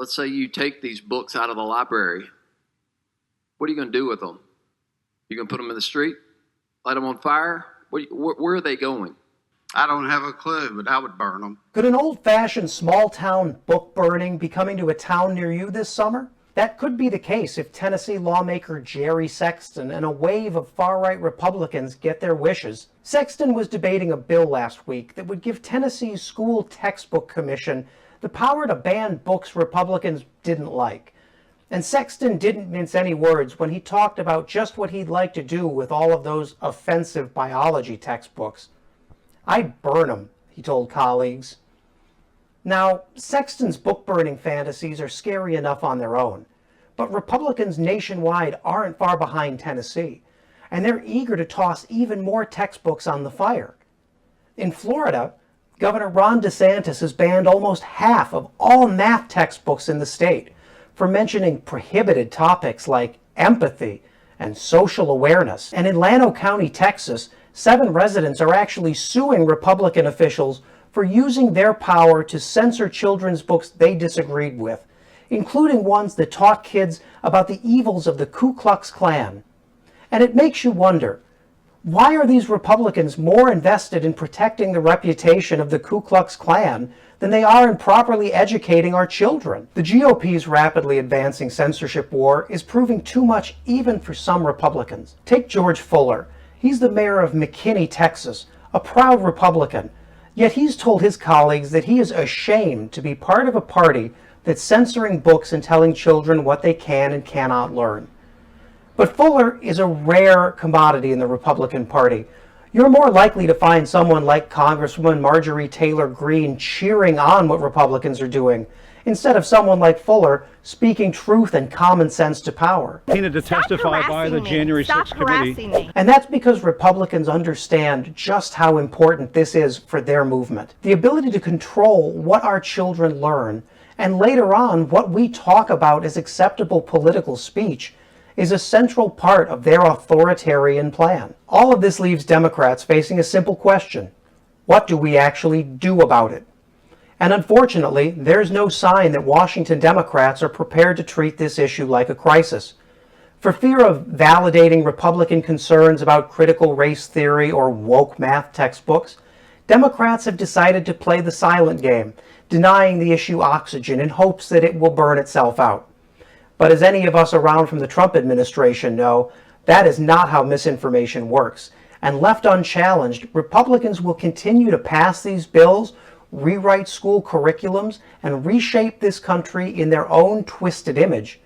let's say you take these books out of the library. What are you going to do with them? You going to put them in the street? Light them on fire? Where are they going? I don't have a clue, but I would burn them. Could an old-fashioned small-town book burning be coming to a town near you this summer? That could be the case if Tennessee lawmaker Jerry Sexton and a wave of far-right Republicans get their wishes. Sexton was debating a bill last week that would give Tennessee's School Textbook Commission the power to ban books Republicans didn't like. And Sexton didn't mince any words when he talked about just what he'd like to do with all of those offensive biology textbooks. "I'd burn them," he told colleagues. Now, Sexton's book-burning fantasies are scary enough on their own, but Republicans nationwide aren't far behind Tennessee, and they're eager to toss even more textbooks on the fire. In Florida, Governor Ron DeSantis has banned almost half of all math textbooks in the state for mentioning prohibited topics like empathy and social awareness. And in Llano County, Texas, 7 residents are actually suing Republican officials for using their power to censor children's books they disagreed with, including ones that taught kids about the evils of the Ku Klux Klan. And it makes you wonder, why are these Republicans more invested in protecting the reputation of the Ku Klux Klan than they are in properly educating our children? The GOP's rapidly advancing censorship war is proving too much even for some Republicans. Take George Fuller. He's the mayor of McKinney, Texas, a proud Republican. Yet he's told his colleagues that he is ashamed to be part of a party that's censoring books and telling children what they can and cannot learn. But Fuller is a rare commodity in the Republican Party. You're more likely to find someone like Congresswoman Marjorie Taylor Greene cheering on what Republicans are doing, instead of someone like Fuller speaking truth and common sense to power. Subpoenaed to testify by the January 6th committee. And that's because Republicans understand just how important this is for their movement. The ability to control what our children learn, and later on what we talk about as acceptable political speech, is a central part of their authoritarian plan. All of this leaves Democrats facing a simple question: what do we actually do about it? And unfortunately, there's no sign that Washington Democrats are prepared to treat this issue like a crisis. For fear of validating Republican concerns about critical race theory or woke math textbooks, Democrats have decided to play the silent game, denying the issue oxygen in hopes that it will burn itself out. But as any of us around from the Trump administration know, that is not how misinformation works. And left unchallenged, Republicans will continue to pass these bills, rewrite school curriculums, and reshape this country in their own twisted image.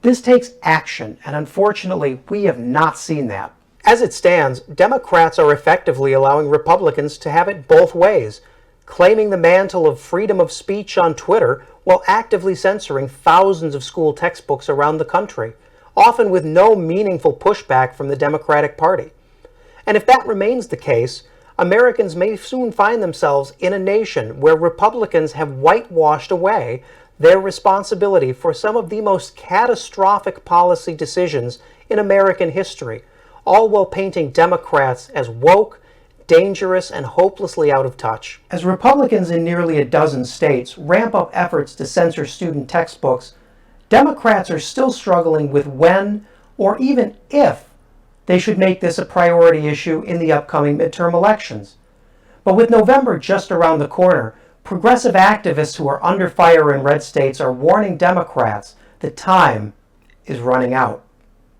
This takes action, and unfortunately, we have not seen that. As it stands, Democrats are effectively allowing Republicans to have it both ways, claiming the mantle of freedom of speech on Twitter while actively censoring thousands of school textbooks around the country, often with no meaningful pushback from the Democratic Party. And if that remains the case, Americans may soon find themselves in a nation where Republicans have whitewashed away their responsibility for some of the most catastrophic policy decisions in American history, all while painting Democrats as woke, dangerous, and hopelessly out of touch. As Republicans in nearly a dozen states ramp up efforts to censor student textbooks, Democrats are still struggling with when, or even if, they should make this a priority issue in the upcoming midterm elections. But with November just around the corner, progressive activists who are under fire in red states are warning Democrats that time is running out.